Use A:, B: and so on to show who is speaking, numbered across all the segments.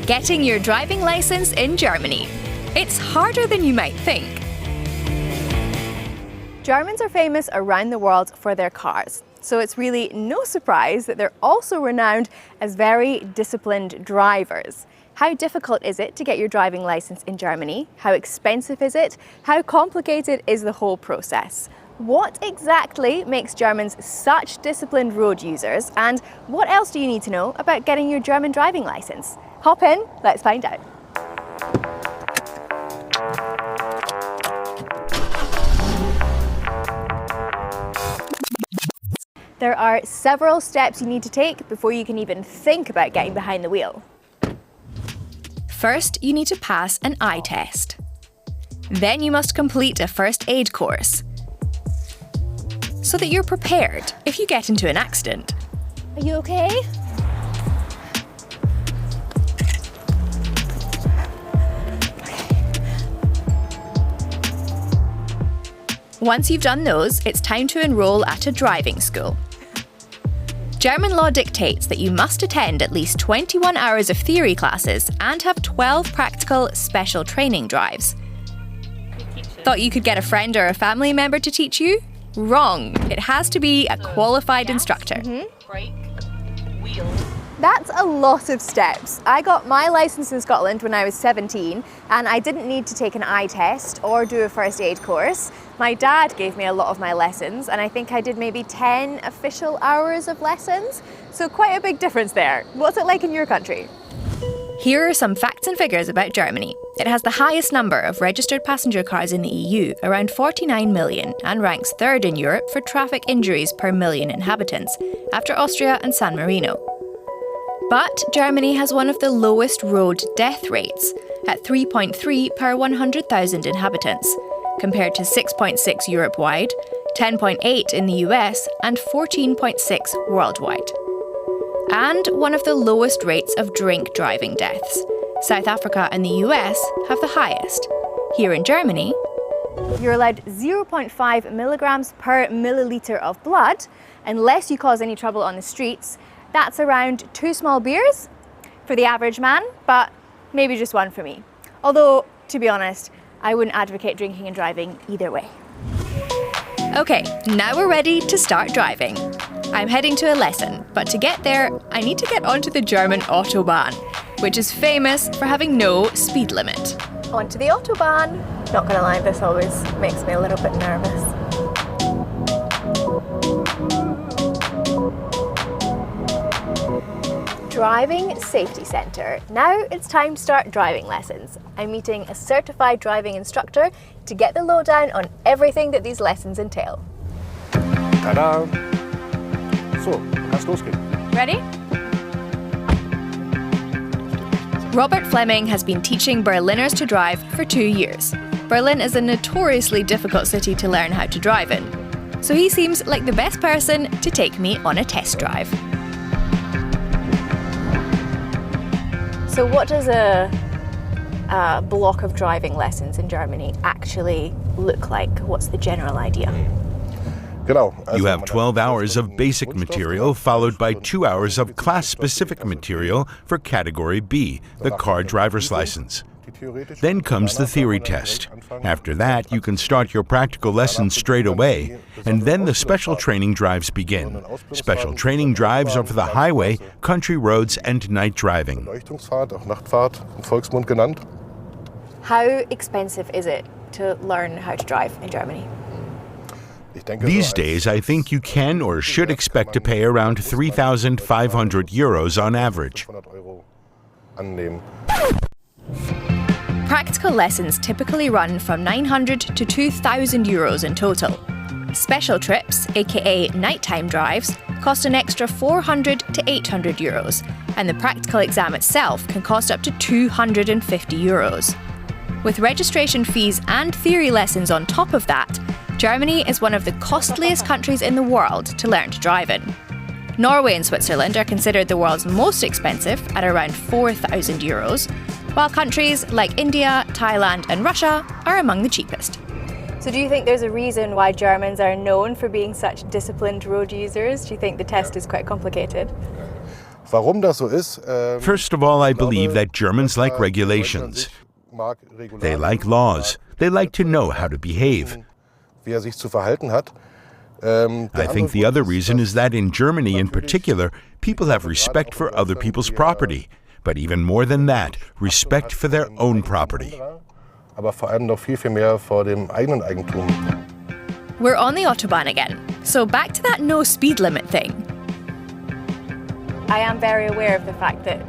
A: Getting your driving license in Germany. It's harder than you might think.
B: Germans are famous around the world for their cars, so it's really no surprise that they're also renowned as very disciplined drivers. How difficult is it to get your driving license in Germany? How expensive is it? How complicated is the whole process? What exactly makes Germans such disciplined road users? And what else do you need to know about getting your German driving license? Hop in, let's find out. There are several steps you need to take before you can even think about getting behind the wheel.
A: First, you need to pass an eye test. Then you must complete a first aid course, so that you're prepared if you get into an accident.
B: Are you okay?
A: Once you've done those, it's time to enroll at a driving school. German law dictates that you must attend at least 21 hours of theory classes and have 12 practical special training drives. Thought you could get a friend or a family member to teach you? Wrong. It has to be a qualified instructor.
C: Brake, wheel.
B: That's a lot of steps. I got my license in Scotland when I was 17 and I didn't need to take an eye test or do a first aid course. My dad gave me a lot of my lessons and I think I did maybe 10 official hours of lessons. So quite a big difference there. What's it like in your country?
A: Here are some facts and figures about Germany. It has the highest number of registered passenger cars in the EU, around 49 million, and ranks third in Europe for traffic injuries per million inhabitants, after Austria and San Marino. But Germany has one of the lowest road death rates, at 3.3 per 100,000 inhabitants, compared to 6.6 Europe-wide, 10.8 in the US, and 14.6 worldwide. And one of the lowest rates of drink driving deaths. South Africa and the US have the highest. Here in Germany,
B: you're allowed 0.5 milligrams per milliliter of blood, unless you cause any trouble on the streets. That's around 2 small beers for the average man, but maybe just 1 for me. Although, to be honest, I wouldn't advocate drinking and driving either way.
A: Okay, now we're ready to start driving. I'm heading to a lesson, but to get there, I need to get onto the German Autobahn, which is famous for having no speed limit.
B: Onto the Autobahn. Not gonna lie, this always makes me a little bit nervous. Driving Safety Centre. Now it's time to start driving lessons. I'm meeting a certified driving instructor to get the lowdown on everything that these lessons entail.
D: Tada! So, kann's losgehen.
B: Ready?
A: Robert Fleming has been teaching Berliners to drive for 2 years. Berlin is a notoriously difficult city to learn how to drive in, so he seems like the best person to take me on a test drive.
B: So what does a block of driving lessons in Germany actually look like? What's the general idea?
E: You have 12 hours of basic material followed by 2 hours of class-specific material for Category B, the car driver's license. Then comes the theory test. After that, you can start your practical lessons straight away, and then the special training drives begin. Special training drives are for the highway, country roads, and night driving.
B: How expensive is it to learn how to drive in Germany?
E: These days, I think you can or should expect to pay around 3,500 euros on average.
A: Practical lessons typically run from 900 to 2,000 euros in total. Special trips, aka nighttime drives, cost an extra 400 to 800 euros, and the practical exam itself can cost up to 250 euros. With registration fees and theory lessons on top of that, Germany is one of the costliest countries in the world to learn to drive in. Norway and Switzerland are considered the world's most expensive at around 4,000 euros, while countries like India, Thailand and Russia are among the cheapest.
B: So do you think there's a reason why Germans are known for being such disciplined road users? Do you think the test is quite complicated?
E: First of all, I believe that Germans like regulations. They like laws. They like to know how to behave. I think the other reason is that in Germany in particular, people have respect for other people's property. But even more than that, respect for their own property.
D: Aber vor allem noch viel mehr vor dem eigenen Eigentum.
A: We're on the Autobahn again, so back to that no speed limit thing.
B: I am very aware of the fact that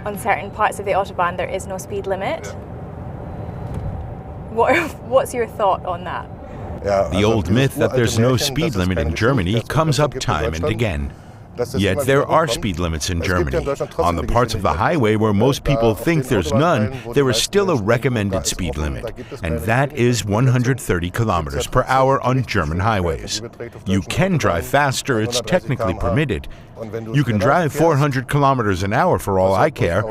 B: on certain parts of the Autobahn there is no speed limit. What's your thought on that?
E: The old myth that there's no speed limit in Germany comes up time and again. Yet there are speed limits in Germany. On the parts of the highway where most people think there's none, there is still a recommended speed limit, and that is 130 kilometers per hour on German highways. You can drive faster, it's technically permitted. You can drive 400 kilometers an hour for all I care,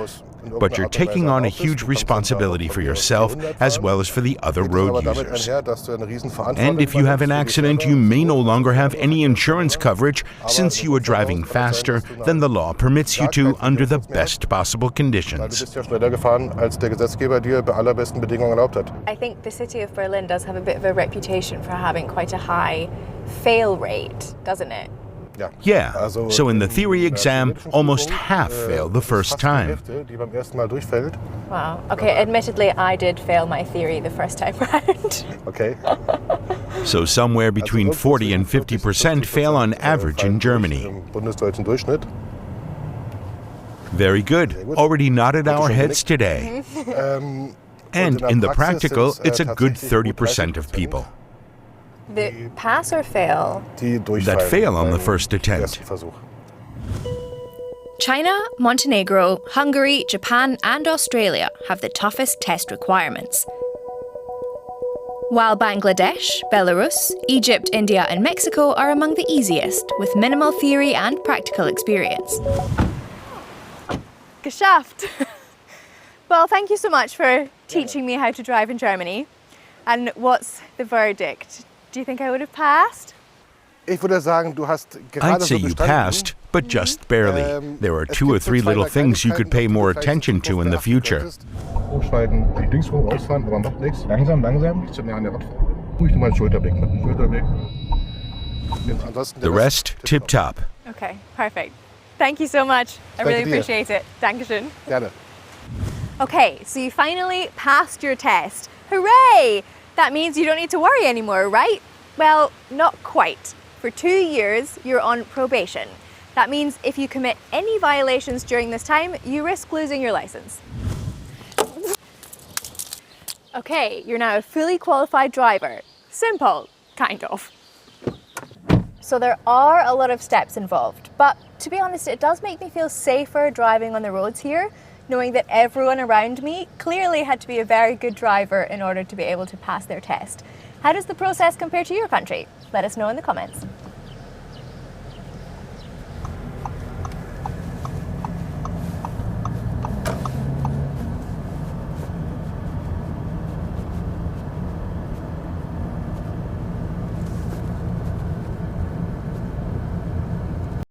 E: but you're taking on a huge responsibility for yourself as well as for the other road users. And if you have an accident, you may no longer have any insurance coverage since you are driving faster than the law permits you to under the best possible conditions.
B: I think the city of Berlin does have a bit of a reputation for having quite a high fail rate, doesn't it?
E: Yeah, so in the theory exam, almost half fail the first time.
B: Wow. Okay, admittedly, I did fail my theory the first time round.
D: Okay.
E: So somewhere between 40 and 50% fail on average in Germany. Very good. Already nodded our heads today. And in the practical, it's a good 30% of people
B: The pass or fail?
E: that fail on the first attempt.
A: China, Montenegro, Hungary, Japan, and Australia have the toughest test requirements. While Bangladesh, Belarus, Egypt, India, and Mexico are among the easiest, with minimal theory and practical experience.
B: Geschafft! Well, thank you so much for teaching me how to drive in Germany. And what's the verdict? Do you think I would have passed?
E: I'd say you passed, but just barely. There are 2 or 3 little things you could pay more attention to in the future. The rest, tip-top.
B: Okay, perfect. Thank you so much. I really appreciate it. Dankeschön. Okay, so you finally passed your test. Hooray! That means you don't need to worry anymore, right? Well, not quite. For 2 years, you're on probation. That means if you commit any violations during this time, you risk losing your license. Okay, you're now a fully qualified driver. Simple, kind of. So there are a lot of steps involved, but to be honest, it does make me feel safer driving on the roads here, knowing that everyone around me clearly had to be a very good driver in order to be able to pass their test. How does the process compare to your country? Let us know in the comments.